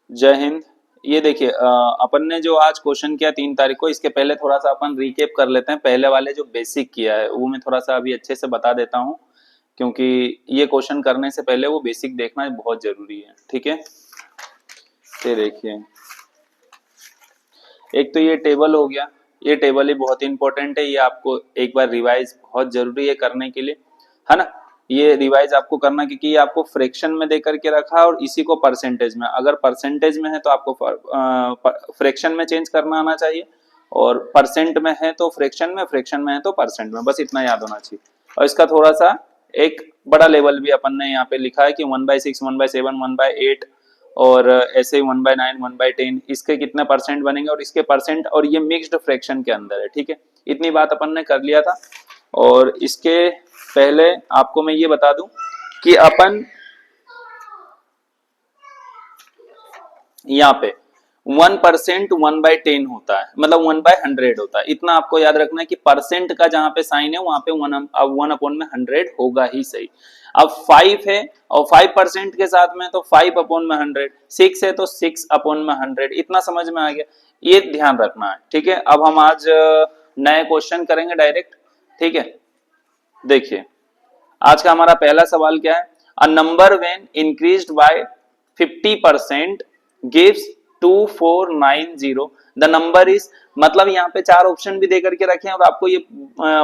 जय हिंद। ये देखिए अपन ने जो आज क्वेश्चन किया 3 तारीख को, इसके पहले थोड़ा सा अपन रिकेप कर लेते हैं। पहले वाले जो बेसिक किया है वो मैं थोड़ा सा अभी अच्छे से बता देता हूँ, क्योंकि ये क्वेश्चन करने से पहले वो बेसिक देखना बहुत जरूरी है। ठीक है, ये देखिए, एक तो ये टेबल हो गया। ये टेबल ही बहुत इंपॉर्टेंट है, ये आपको एक बार रिवाइज बहुत जरूरी है करने के लिए, है ना। ये रिवाइज आपको करना, क्योंकि ये आपको फ्रैक्शन में दे करके रखा है और इसी को परसेंटेज में, अगर परसेंटेज में है तो आपको फ्रैक्शन में चेंज करना आना चाहिए, और परसेंट में है तो फ्रैक्शन में, फ्रैक्शन में है तो परसेंट में, बस इतना याद होना चाहिए। और इसका थोड़ा सा एक बड़ा लेवल भी अपन ने यहाँ पे लिखा है कि 1/6, 1/7, 1/8 और ऐसे ही 1/9, 1/10, इसके कितने परसेंट बनेंगे और इसके परसेंट, और ये मिक्स्ड फ्रैक्शन के अंदर है। ठीक है, इतनी बात अपन ने कर लिया था। और इसके पहले आपको मैं ये बता दूं कि अपन यहाँ पे 1% 1/10 होता है, मतलब 1/100 होता है। इतना आपको याद रखना है कि परसेंट का जहां पे साइन है वहां पे 1/100 होगा ही सही। अब 5 है और 5% के साथ में तो 5/100, 6 है तो 6/100, इतना समझ में आ गया, ये ध्यान रखना है। ठीक है, अब हम आज नए क्वेश्चन करेंगे डायरेक्ट। ठीक है, देखिए आज का हमारा पहला सवाल क्या है। A number when increased by 50% gives 2490, the number is, मतलब यहाँ पे 4 ऑप्शन भी देकर के रखे हैं और आपको ये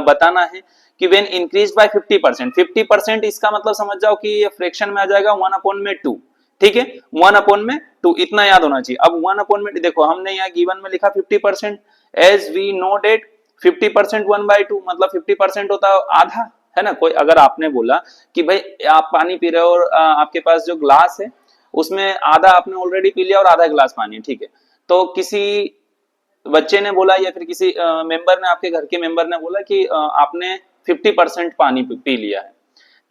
बताना है कि व्हेन इंक्रीज्ड बाय 50%, 50% इसका मतलब समझ जाओ कि ये फ्रैक्शन में आ जाएगा 1/2। ठीक है, 1/2, इतना याद होना चाहिए। अब 1/2 देखो, हमने यहाँ गिवन में लिखा 50%, एज वी नो डेट 50% 1/2 मतलब 50% होता है आधा, है ना। कोई अगर आपने बोला कि भाई आप पानी पी रहे हो और आपके पास जो ग्लास है उसमें आधा आपने ऑलरेडी पी लिया और आधा गिलास पानी है, ठीक है, तो किसी बच्चे ने बोला या फिर किसी मेंबर ने, आपके घर के मेंबर ने बोला कि आपने 50% पानी पी लिया है,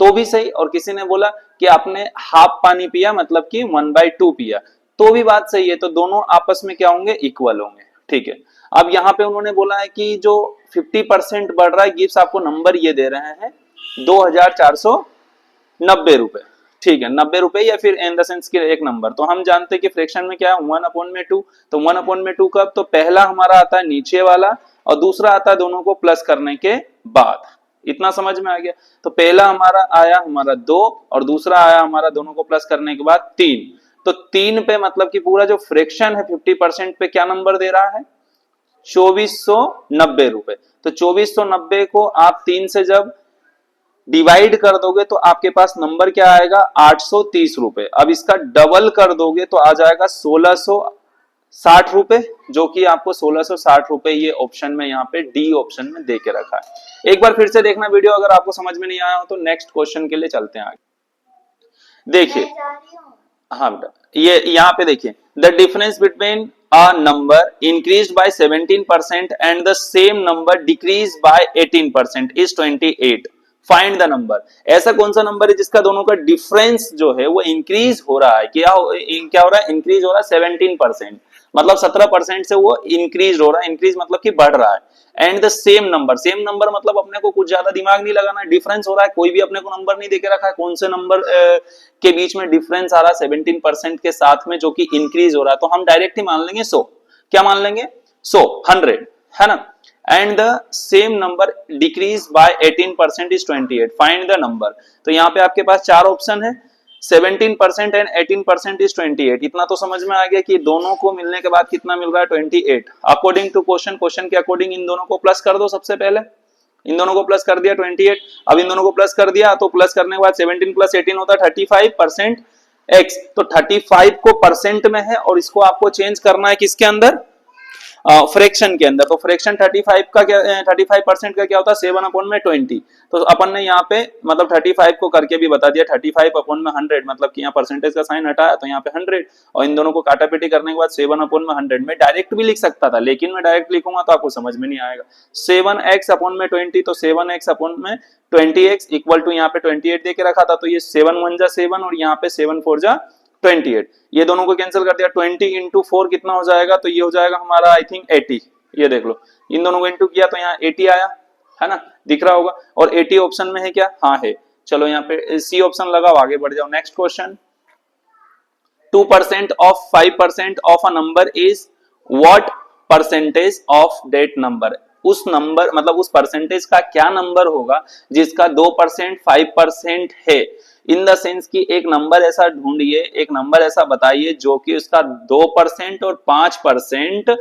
तो भी सही। और किसी ने बोला कि आपने हाफ पानी पिया, मतलब कि 1/2 पिया, तो भी बात सही है। तो दोनों आपस में क्या होंगे, इक्वल होंगे। ठीक है, अब यहाँ पे उन्होंने बोला है कि जो 50% बढ़ रहा है, गिव्स आपको नंबर ये दे रहे हैं 2490 रुपए। ठीक है, 90 रुपए या फिर इन द सेंस के एक नंबर। तो हम जानते हैं कि फ्रैक्शन में क्या है, 1/2। तो 1/2 कब, तो पहला हमारा आता है नीचे वाला और दूसरा आता है दोनों को प्लस करने के बाद। इतना समझ में आ गया। तो पहला हमारा आया हमारा 2 और दूसरा आया हमारा दोनों को प्लस करने के बाद 3। तो 3 पे मतलब कि पूरा जो फ्रैक्शन है 50% पे क्या नंबर दे रहा है, 2490 रुपए। तो 2490 को आप 3 से जब डिवाइड कर दोगे तो आपके पास नंबर क्या आएगा, 830 रुपए। अब इसका डबल कर दोगे तो आ जाएगा 1660 रुपए, जो कि आपको 1660 रुपए ये ऑप्शन में, यहाँ पे डी ऑप्शन में दे के रखा है। एक बार फिर से देखना वीडियो, अगर आपको समझ में नहीं आया हो तो नेक्स्ट क्वेश्चन के लिए चलते हैं आगे। देखिए, हाँ बेटा, ये यहाँ पे देखिए, the difference between a number increase by 17% and the same number decrease by 18% is 28। Find the number. ऐसा कौन सा नंबर है जिसका दोनों का डिफरेंस जो है वो इंक्रीज हो रहा है, क्या हो रहा है, इंक्रीज हो रहा है 17%, मतलब 17% से वो इंक्रीज हो रहा है। इंक्रीज मतलब कि बढ़ रहा है। And the same number, same number मतलब अपने को कुछ ज्यादा दिमाग नहीं लगाना है, डिफरेंस हो रहा है, कोई भी अपने को नंबर नहीं देके रखा है, कौन से नंबर के बीच में डिफरेंस आ रहा है 17% के साथ में जो कि इंक्रीज हो रहा है, तो हम डायरेक्ट ही मान लेंगे 100। क्या मान लेंगे, 100, 100, है ना। And the same number decrease by 18% is 28। Find the number. तो यहाँ पे आपके पास 4 ऑप्शन है, 17% एंड 18% इज 28। इतना तो समझ में आ गया कि दोनों को मिलने के बाद कितना मिल रहा है, 28। अकॉर्डिंग टू क्वेश्चन, क्वेश्चन के अकॉर्डिंग इन दोनों को प्लस कर दो। सबसे पहले इन दोनों को प्लस कर दिया 28। अब इन दोनों को प्लस कर दिया तो प्लस करने के बाद 17 प्लस 18 होता है 35% x। तो 35 को परसेंट में है और इसको आपको चेंज करना है किसके अंदर, फ्रैक्शन के अंदर। तो फ्रैक्शन 35 का क्या, 35% का क्या होता है, 7/20। तो अपन ने यहाँ पे मतलब 35 को करके भी बता दिया, 35/100 मतलब कि यहाँ परसेंटेज का साइन हटाया तो यहाँ पे 100, और इन दोनों को काटापीटी करने के बाद 7/100 में डायरेक्ट भी लिख सकता था, लेकिन मैं डायरेक्ट लिखूंगा तो आपको समझ में नहीं आएगा। 7x/20, तो 7x/20x इक्वल टू यहाँ पे 28 दे के रखा था, तो ये 7 1 जा 7 और यहाँ पे 7 4 जा 28। ये दोनों को कैंसिल कर दिया, 20 इंटू 4 कितना हो जाएगा, तो ये हो जाएगा हमारा आई थिंक 80। ये देख लो, इन दोनों को इंटू किया तो यहाँ 80 आया, है ना, दिख रहा होगा। और 80 ऑप्शन में है क्या, हाँ है। चलो यहाँ पे सी ऑप्शन लगाओ, आगे बढ़ जाओ। Next question, 2% of 5% of a number is what percentage of that number? उस नंबर मतलब उस परसेंटेज का क्या नंबर होगा जिसका 2% 5% है। इन द सेंस कि एक नंबर ऐसा ढूंढिए, एक नंबर ऐसा बताइए जो कि उसका 2% और 5%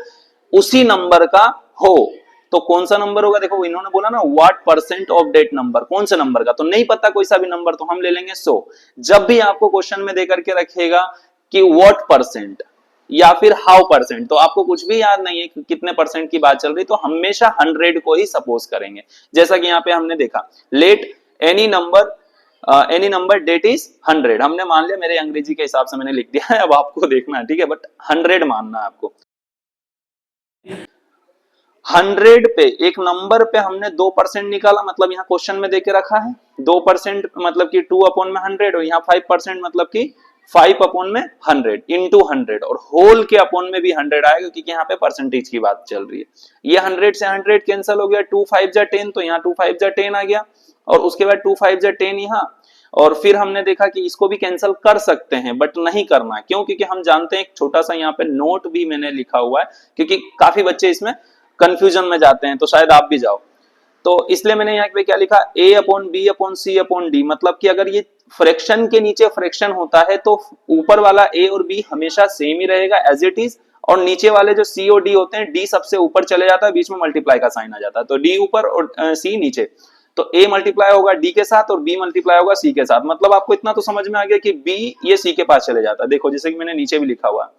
उसी नंबर का हो। तो कौन सा नंबर होगा? देखो इन्होंने बोला ना what percent of that number, कौन से नंबर का, तो नहीं पता कोई सा भी नंबर, तो हम ले लेंगे 100। जब भी आपको क्वेश्चन में देकर के रखेगा कि व्हाट परसेंट या फिर हाउ परसेंट, तो आपको कुछ भी याद नहीं है कि कितने परसेंट की बात चल रही, तो हमेशा 100 को ही सपोज करेंगे। जैसा कि यहाँ पे हमने देखा let any number that is 100, हमने मान लिया, मेरे अंग्रेजी के हिसाब से मैंने लिख दिया है, अब आपको देखना है, ठीक है, बट 100 मानना है आपको। 100 पे एक नंबर पे हमने 2% निकाला, मतलब यहाँ क्वेश्चन में देके रखा है 2% मतलब कि 2/100, और यहाँ 5% मतलब कि 5/100 इंटू 100, और होल के अपॉन में भी 100 आएगा क्योंकि यहाँ पे परसेंटेज की बात चल रही है। ये 100 से 100 कैंसिल हो गया, 2 5 जा 10, तो यहाँ 2 5 जा 10 आ गया, और उसके बाद 2 5 जा 10 यहाँ, और फिर हमने देखा कि इसको भी कैंसिल कर सकते हैं बट नहीं करना, क्यों? क्योंकि हम जानते हैं, एक छोटा सा यहाँ पे नोट भी मैंने लिखा हुआ है क्योंकि काफी बच्चे इसमें कंफ्यूजन में जाते हैं, तो शायद आप भी जाओ, तो इसलिए मैंने यहाँ पे क्या लिखा, a/b/c/d, मतलब कि अगर ये फ्रैक्शन के नीचे फ्रैक्शन होता है तो ऊपर वाला a और b हमेशा सेम ही रहेगा एज इट इज, और नीचे वाले जो c और d होते हैं, d सबसे ऊपर चले जाता है, बीच में मल्टीप्लाई का साइन आ जाता है, तो d ऊपर और c नीचे, तो a मल्टीप्लाई होगा d के साथ और b मल्टीप्लाई होगा c के साथ। मतलब आपको इतना तो समझ में आ गया कि b ये c के पास चले जाता है। देखो जैसे कि मैंने नीचे भी लिखा हुआ है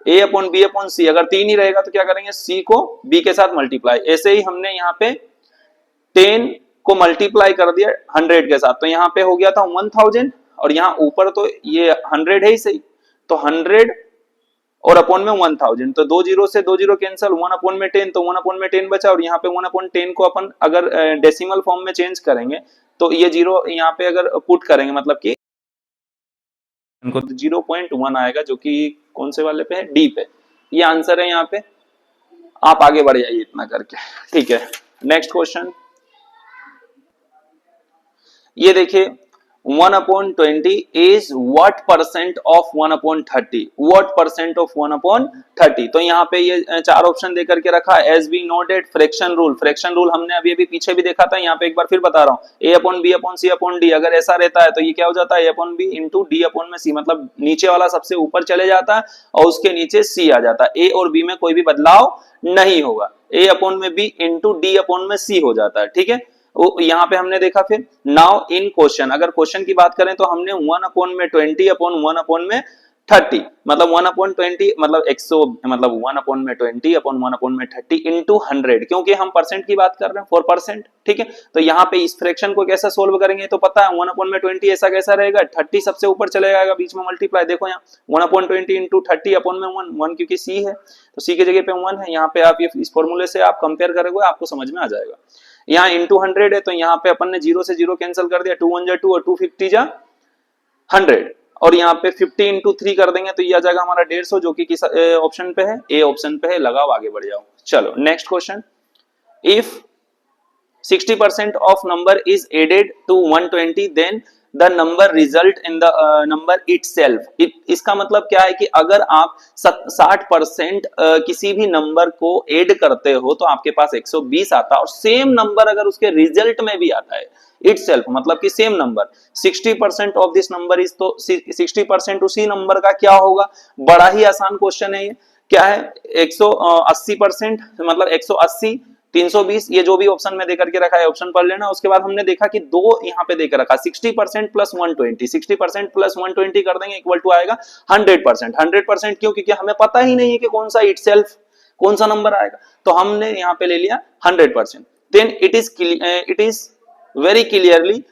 a/b/c, अगर 3 ही रहेगा तो क्या करेंगे, c को b के साथ मल्टीप्लाई। ऐसे ही हमने यहाँ पे 10 को मल्टीप्लाई कर दिया 100 के साथ, तो यहाँ पे हो गया था 1000, और यहाँ ऊपर तो ये 100 है ही सही, तो 100 और अपॉन में 1000, तो 2 जीरो से 2 जीरो कैंसिल, 1/10, तो 1/10 बचा, और यहाँ पे 1/10 को अपन अगर डेसिमल फॉर्म में चेंज करेंगे तो ये जीरो यहाँ पे अगर पुट करेंगे मतलब कि इनको 0.1 आएगा, जो कि कौन से वाले पे है, डी पे। ये आंसर है यहाँ पे, आप आगे बढ़ जाइए इतना करके, ठीक है। नेक्स्ट क्वेश्चन, ये देखिए 1/20 is what percent of 1/30, what percent of 1/30, तो यहाँ पे ये 4 ऑप्शन देकर के रखा है। As be noted fraction rule, fraction rule हमने अभी अभी पीछे भी देखा था, यहाँ पे एक बार फिर बता रहा हूँ, a/b/c/d, अगर ऐसा रहता है तो ये क्या हो जाता है, a/b इंटू d/c, मतलब नीचे वाला सबसे ऊपर चले जाता है और उसके नीचे c आ जाता है, a और b में कोई भी बदलाव नहीं होगा, a/b इंटू d/c हो जाता है, ठीक है। यहाँ पे हमने देखा फिर नाउ इन क्वेश्चन, अगर क्वेश्चन की बात करें तो हमने 1/20/1/30, मतलब 1/20 मतलब 100, मतलब 1/20/1/30 इंटू 100, क्योंकि हम परसेंट की बात कर रहे हैं 4%, ठीक है। तो यहाँ पे इस फ्रैक्शन को कैसे सोल्व करेंगे तो पता है, 1/20 ऐसा कैसा रहेगा, 30 सबसे ऊपर चले जाएगा, बीच में मल्टीप्लाई, देखो यहाँ 1/20 इंटू 30 अपॉन में 1 क्योंकि c है तो c की जगह पे 1 है, यहाँ पे आप ये इस फॉर्मूले से आप कंपेयर करोगे आपको समझ में आ जाएगा। यहाँ इंटू 100 है तो यहाँ पे अपन ने 0 से 0 कैंसिल कर दिया, 2 1 जा 2 और 2 50 जा 100, और यहाँ पे 50 इंटू 3 कर देंगे तो ये आ जाएगा हमारा 150, जो कि किस ऑप्शन पे है, ए ऑप्शन पे है। लगाओ आगे बढ़ जाओ। चलो next question, if 60% of number is added to 120 then the number result in the number itself, इसका मतलब क्या है कि अगर आप 60% किसी भी नंबर को ऐड करते हो तो आपके पास 120 आता है, और सेम नंबर अगर उसके रिजल्ट में भी आता है itself, मतलब कि same number 60% of this number is, तो 60% उसी नंबर का क्या होगा। बड़ा ही आसान क्वेश्चन है ये, क्या है 180%, मतलब 180 320, ये जो भी ऑप्शन में देकर के रखा है ऑप्शन पढ़ लेना। उसके बाद हमने देखा कि दो यहाँ पे देकर रखा 60% प्लस 120, 60% प्लस 120 कर देंगे इक्वल टू आएगा 100%। 100% क्यों? क्योंकि हमें पता ही नहीं है कि कौन सा इटसेल्फ कौन सा नंबर आएगा, तो हमने यहाँ पे ले लिया 100%। Then it is very clearly,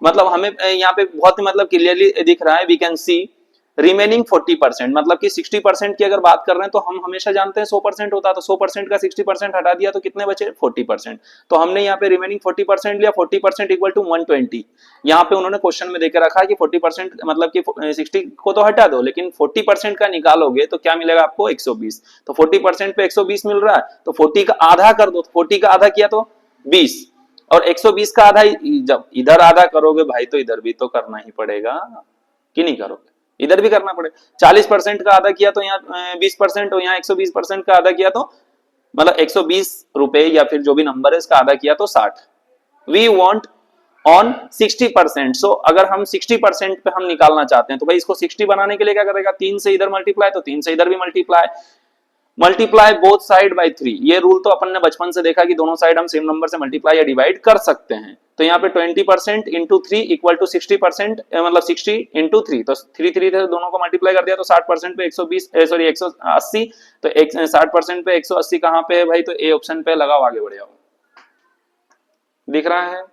मतलब हमें यहाँ पे बहुत ही मतलब क्लियरली दिख रहा है, वी कैन सी रिमेनिंग 40%, मतलब कि 60% की अगर बात कर रहे हैं तो हम हमेशा जानते हैं 100% होता है, तो 100% का 60% हटा दिया तो कितने बचे 40%, तो हमने यहाँ पे रिमेनिंग 40% लिया, 40% इक्वल टू 120। यहाँ पे उन्होंने क्वेश्चन में देकर रखा है कि 40% मतलब कि 60 को तो हटा दो, लेकिन 40% का निकालोगे तो क्या मिलेगा आपको 120, तो 40% पे 120 मिल रहा है, तो 40 का आधा कर दो, 40 का आधा किया तो 20, और 120 का आधा जब इधर आधा करोगे भाई तो इधर भी तो करना ही पड़ेगा कि नहीं करोगे, इधर भी करना पड़े। 40% का आधा किया तो यहाँ 20%, और यहाँ 120% का आधा किया तो मतलब 120 रुपए या फिर जो भी नंबर है इसका आधा किया तो 60। We want on 60%। सो अगर हम 60% पे हम निकालना चाहते हैं तो भाई इसको 60 बनाने के लिए क्या करेगा, 3 से इधर मल्टीप्लाई तो 3 से इधर भी multiply, multiply both side by 3। ये रूल तो अपन ने बचपन से देखा कि दोनों साइड हम सेम नंबर से मल्टीप्लाई या डिवाइड कर सकते हैं। तो यहाँ पे 20% इंटू 3 इक्वल टू 60%, मतलब 60 इंटू 3, तो 3 से दोनों को मल्टीप्लाई कर दिया तो 60% पे 120 सॉरी 180, तो 60% पे 180 कहाँ पे है भाई, तो ए ऑप्शन पे लगाओ, आगे बढ़ जाओ। दिख रहा है?